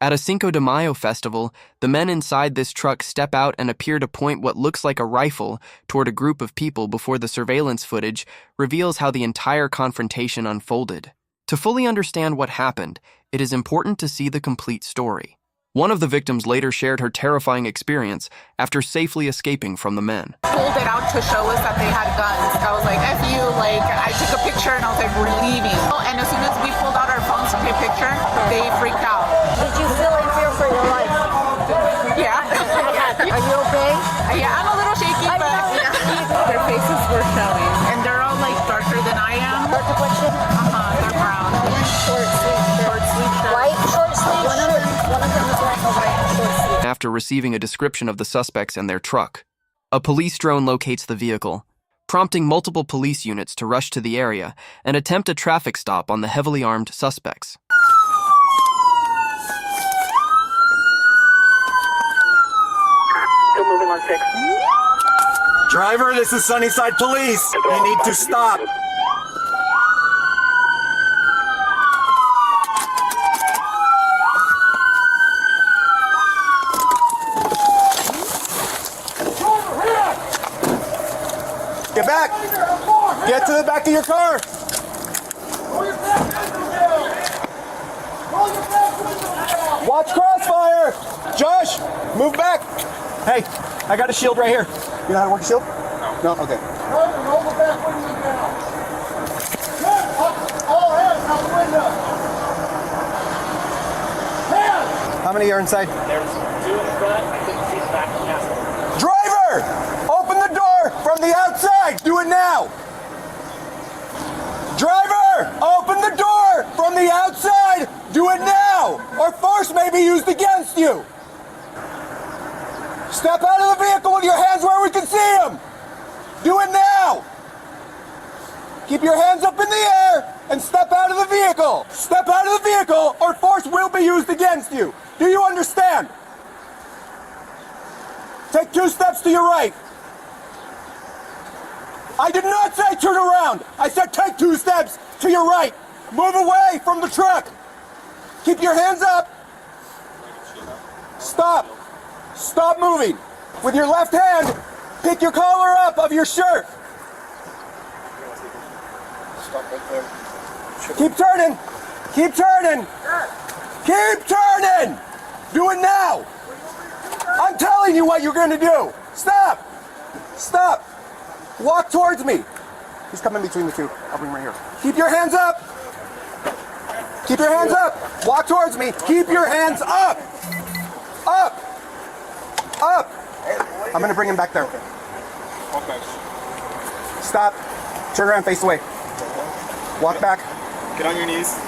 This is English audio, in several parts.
At a Cinco de Mayo festival, the men inside this truck step out and appear to point what looks like a rifle toward a group of people before the surveillance footage reveals how the entire confrontation unfolded. To fully understand what happened, it is important to see the complete story. One of the victims later shared her terrifying experience after safely escaping from the men. Pulled it out to show us that they had guns. I was like, F you, I took a picture and I was like, we're leaving. And as soon as we pulled out our phones to take a picture, they freaked out. Did you feel in fear for your life? Yeah. Are you okay? Yeah, I'm a little shaky, but their faces were showing. And they're all darker than I am. Dark complexion? They're brown. Short sleeve shirt. White short sleeve shirt. One of them is wearing a white short sleeve. After receiving a description of the suspects and their truck, a police drone locates the vehicle, prompting multiple police units to rush to the area and attempt a traffic stop on the heavily armed suspects. Still moving on 6. Driver, this is Sunnyside Police. You need to stop. Get back! Get to the back of your car! Watch crossfire! Josh, move back! Hey, I got a shield right here. You know how to work a shield? No? Okay. How many are inside? There's 2 in front. I think she's back in the passenger. Driver! Open the door from the outside! Do it now! Driver! Open the door from the outside! Do it now! Or force may be used against you! Step out of the vehicle with your hands where we can see them! Do it now! Keep your hands up in the air and step out of the vehicle! Step out of the vehicle or force will be used against you! Do you understand? Take 2 steps to your right. I did not say turn around. I said take 2 steps to your right. Move away from the truck. Keep your hands up. Stop. Stop moving. With your left hand, pick your collar up of your shirt. Keep turning. Keep turning. Keep turning. Do it now. I'm telling you what you're going to do. Stop. Stop. Walk towards me. He's coming between the two. I'll bring him right here. Keep your hands up. Keep your hands up. Walk towards me. Keep your hands up. Up. Up. I'm going to bring him back there. Okay. Stop. Turn around, face away. Walk back. Get on your knees.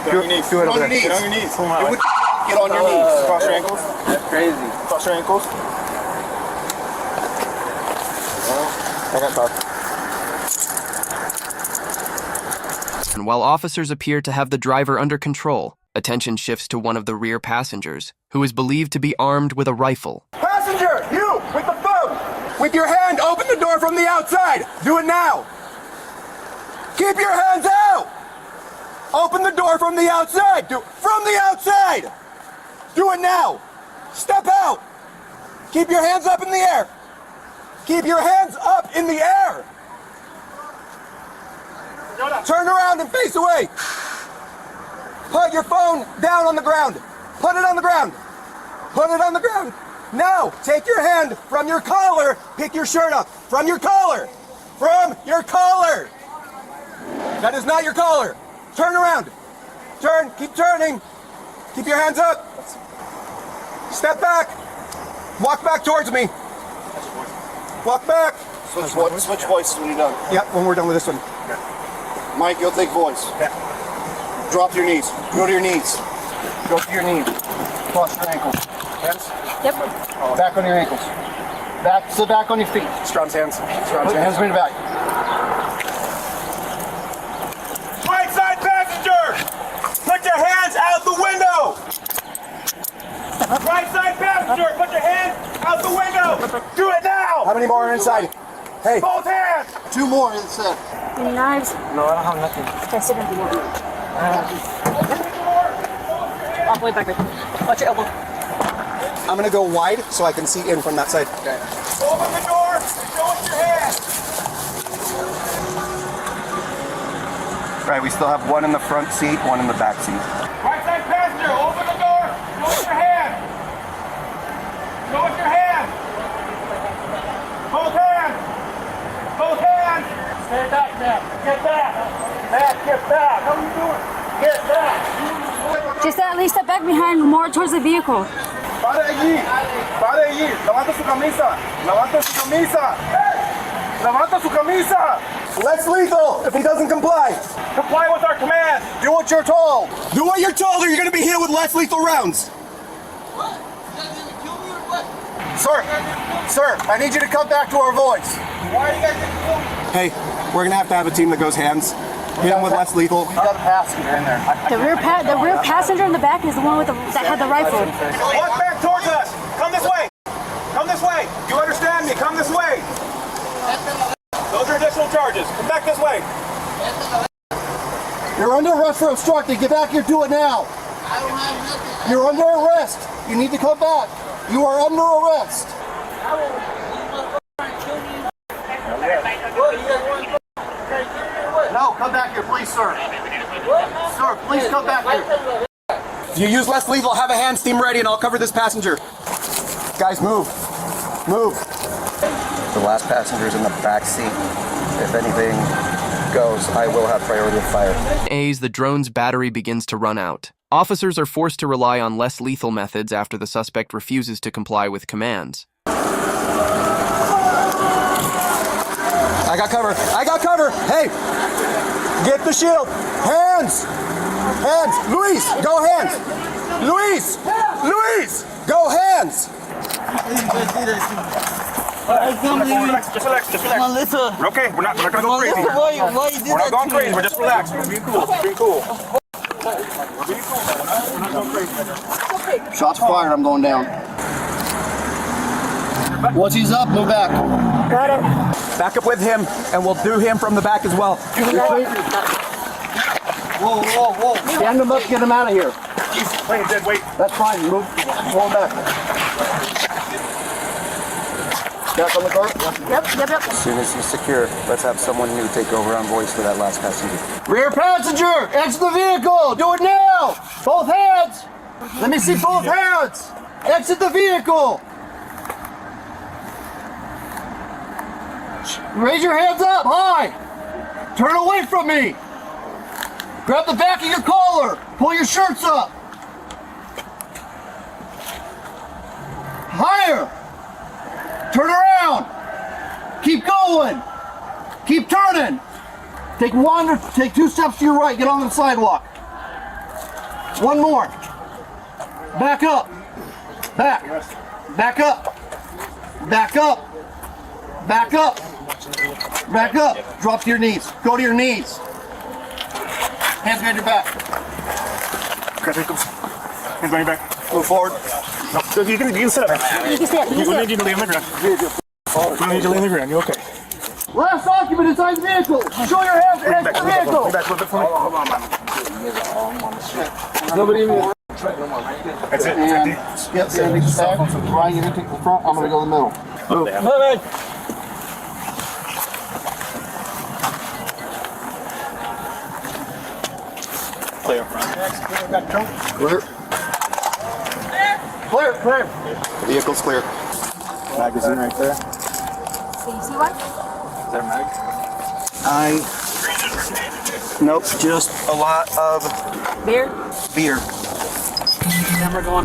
Get on your knees. Do it over there. Get on your knees. Get on your knees. Cross your ankles. That's crazy. Cross your ankles. I got car. And while officers appear to have the driver under control, attention shifts to one of the rear passengers, who is believed to be armed with a rifle. Passenger, you with the phone. With your hand, open the door from the outside. Do it now. Keep your hands out. Open the door from the outside. From the outside. Do it now. Step out. Keep your hands up in the air. Keep your hands up in the air. Turn around and face away. Put your phone down on the ground. Put it on the ground. Put it on the ground. Now, take your hand from your collar. Pick your shirt up. From your collar. From your collar. That is not your collar. Turn around. Turn. Keep turning. Keep your hands up. Step back. Walk back towards me. Walk back. Switch voice when you're done. Yep, when we're done with this one. Mike, you'll take voice. Drop your knees. Go to your knees. Go to your knees. Cross your ankles. Hands? Yep. Back on your ankles. Back. Sit back on your feet. Strong's hands. Strong's hands behind the back. Right side passenger! Put your hands out the window! Right side passenger! Put your hands out the window! Do it now! How many more are inside? Hey. Both hands! 2 more inside. Any knives? No, I don't have nothing. Can I sit in the I don't have All the way back there. Watch your elbow. I'm gonna go wide so I can see in from that side. Okay. Open the door and show us your hand. All right, we still have one in the front seat, one in the back seat. Right side passenger, open the door. Show us your hand. Show us your hand. Both hands. Both hands. Stay back now. Get back. Back, get back. How are you doing? Get back. Just at least step back behind, more towards the vehicle. Pare allí. Pare allí. Levanta su camisa. Levanta su camisa. Levanta su camisa. Less lethal if he doesn't comply. Comply with our command. Do what you're told. Do what you're told or you're gonna be hit with less lethal rounds. Sir, I need you to come back to our voice. Why are you guys getting killed? Hey, we're gonna have to have a team that goes hands. Hit him with less lethal. You got a passenger in there. The rear passenger in the back is the one with that had the rifle. Walk back towards us. Come this way. Come this way. You understand me? Come this way. Those are additional charges. Come back this way. You're under arrest for obstructing. Get back here, do it now. You're under arrest. You need to come back. You are under arrest. No, come back here, please, sir. Sir, please come back here. If you use less lethal, have a hands team ready and I'll cover this passenger. Guys, move. Move. The last passenger's in the back seat. If anything goes, I will have priority of fire. As the drone's battery begins to run out. Officers are forced to rely on less lethal methods after the suspect refuses to comply with commands. I got cover. I got cover. Hey, get the shield. Hands. Hands. Luis, go hands. Luis. Luis, go hands. Just relax. We're okay. We're not gonna go crazy. We're not going crazy. We're just relaxed. We're being cool. We're being cool. We're being cool. We're not going crazy. Shots fired, I'm going down. Once he's up, move back. Got it. Back up with him, and we'll do him from the back as well. Whoa. Stand him up, get him out of here. He's playing dead weight. That's fine, move. Pull him back. Back on the car? Yep. As soon as he's secure, let's have someone new take over on voice for that last passenger. Rear passenger, exit the vehicle. Do it now. Both hands. Let me see both hands. Exit the vehicle. Raise your hands up high. Turn away from me. Grab the back of your collar. Pull your shirts up. Higher. Turn around. Keep going. Keep turning. Take 2 steps to your right. Get on the sidewalk. One more. Back up. Back. Back up. Back up. Back up. Back up. Drop to your knees. Go to your knees. Hands behind your back. Okay, hands on your back. Move forward. No, you can sit up. You can stand. We don't need you to lay on the ground. We don't need you to lay on the ground. You're okay. Last occupant inside the vehicle. Show your hands and exit the vehicle. Back a little bit for me. Nobody even. That's it. And That's yep, yeah, take the back. Ryan, you can take the front. I'm gonna go in the middle. it. Clear. Clear. Clear. Vehicle's clear. Magazine right there. So you see what? Is that mag? Nope, just a lot of beer.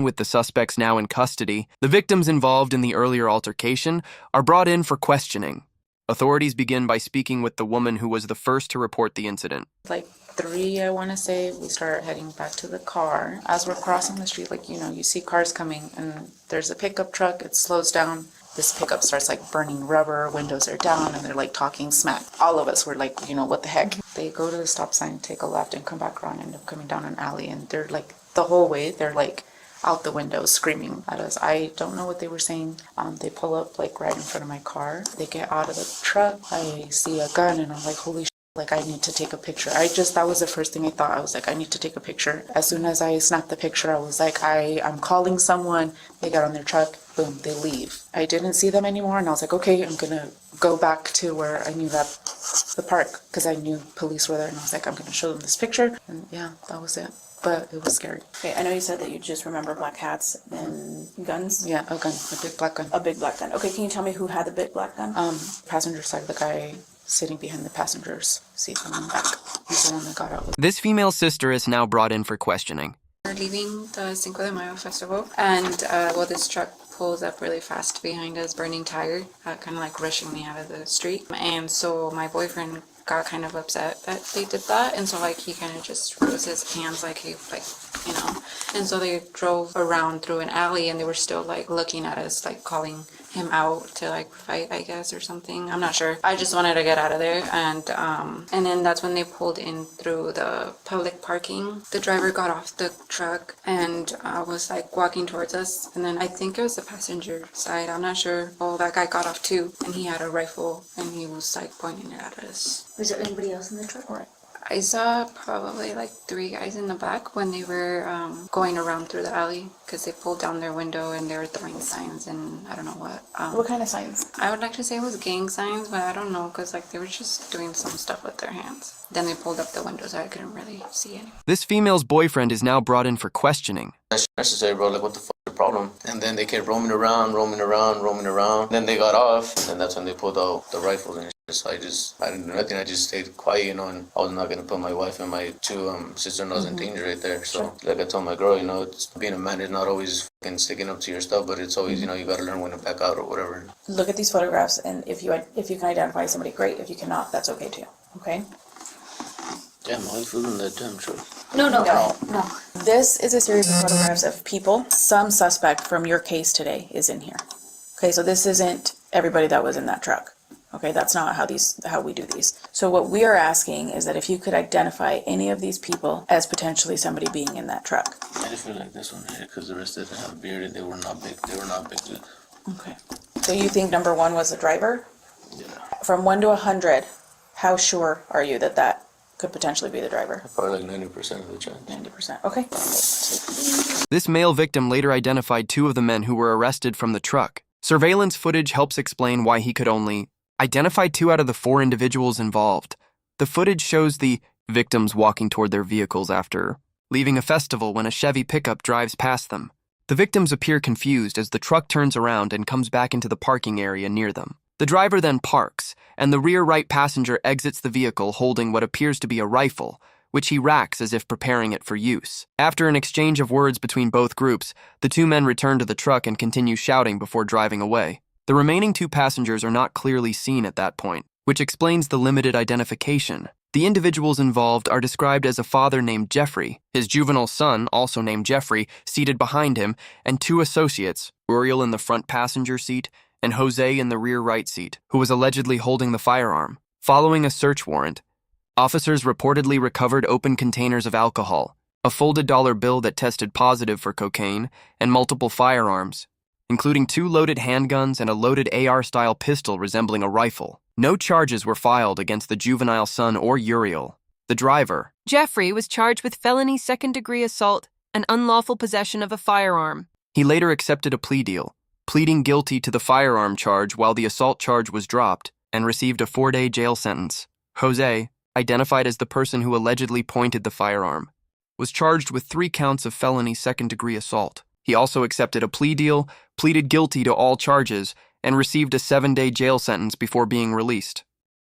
With the suspects now in custody, the victims involved in the earlier altercation are brought in for questioning. Authorities begin by speaking with the woman who was the first to report the incident. Like 3, I want to say, we start heading back to the car. As we're crossing the street, you see cars coming and there's a pickup truck. It slows down. This pickup starts burning rubber, windows are down, and they're talking smack. All of us were what the heck? They go to the stop sign, take a left, and come back around, end up coming down an alley, and they're the whole way, they're out the window screaming at us. I don't know what they were saying. They pull up right in front of my car. They get out of the truck. I see a gun, and I'm like, holy shit. Like, I need to take a picture. That was the first thing I thought. I was like, I need to take a picture. As soon as I snapped the picture, I was like, I'm calling someone. They got on their truck, boom, they leave. I didn't see them anymore, and I was like, okay, I'm gonna go back to where I knew that, the park, because I knew police were there, and I was like, I'm gonna show them this picture, and yeah, that was it. But it was scary. Okay, I know you said that you just remember black hats and guns. Yeah, a gun, a big black gun. A big black gun. Okay, can you tell me who had the big black gun? Passenger side, the guy sitting behind the passenger's seat in the back. He's the one that got out. This female sister is now brought in for questioning. We're leaving the Cinco de Mayo festival, and this truck pulls up really fast behind us, burning tire, kind of like rushing me out of the street. And so my boyfriend got kind of upset that they did that, and so like he kind of just rose his hands like he and so they drove around through an alley, and they were still like looking at us, like calling him out to like fight, I guess, or something. I'm not sure. I just wanted to get out of there, and then that's when they pulled in through the public parking. The driver got off the truck and was like walking towards us, and then I think it was the passenger side, I'm not sure. Oh, that guy got off too, and he had a rifle, and he was like pointing it at us. Was there anybody else in the truck? Right. I saw probably like 3 guys in the back when they were going around through the alley, because they pulled down their window and they were throwing signs and I don't know what. What kind of signs? I would like to say it was gang signs, but I don't know, because like they were just doing some stuff with their hands. Then they pulled up the windows, so I couldn't really see any. This female's boyfriend is now brought in for questioning. That's necessary, bro. Like, what the fuck is the problem? And then they kept roaming around. Then they got off, and that's when they pulled out the rifles and shit. So I didn't do nothing. I just stayed quiet, and I was not gonna put my wife and my 2 sister-in-laws in danger right there. So, like I told my girl, it's, being a man is not always fucking sticking up to your stuff, but it's always, you gotta learn when to back out or whatever. Look at these photographs, and if you can identify somebody, great. If you cannot, that's okay too. Okay. Yeah, my wife was in that damn truck. No. This is a series of photographs of people. Some suspect from your case today is in here. Okay, so this isn't everybody that was in that truck. Okay, that's not how we do these. So what we are asking is that if you could identify any of these people as potentially somebody being in that truck. I just feel like this one here, because the rest didn't have a beard and they were not big dudes. Okay. So you think number 1 was the driver? Yeah. From 1 to 100, how sure are you that could potentially be the driver? Probably like 90% of the chance. 90%. Okay. This male victim later identified 2 of the men who were arrested from the truck. Surveillance footage helps explain why he could only identify 2 out of the 4 individuals involved. The footage shows the victims walking toward their vehicles after leaving a festival when a Chevy pickup drives past them. The victims appear confused as the truck turns around and comes back into the parking area near them. The driver then parks, and the rear right passenger exits the vehicle holding what appears to be a rifle, which he racks as if preparing it for use. After an exchange of words between both groups, the 2 men return to the truck and continue shouting before driving away. The remaining 2 passengers are not clearly seen at that point, which explains the limited identification. The individuals involved are described as a father named Jeffrey, his juvenile son, also named Jeffrey, seated behind him, and 2 associates, Uriel in the front passenger seat and Jose in the rear right seat, who was allegedly holding the firearm. Following a search warrant, officers reportedly recovered open containers of alcohol, a folded dollar bill that tested positive for cocaine, and multiple firearms, including 2 loaded handguns and a loaded AR-style pistol resembling a rifle. No charges were filed against the juvenile son or Uriel. The driver, Jeffrey, was charged with felony second-degree assault and unlawful possession of a firearm. He later accepted a plea deal, pleading guilty to the firearm charge while the assault charge was dropped, and received a 4-day jail sentence. Jose, identified as the person who allegedly pointed the firearm, was charged with 3 counts of felony second-degree assault. He also accepted a plea deal, pleaded guilty to all charges, and received a 7-day jail sentence before being released.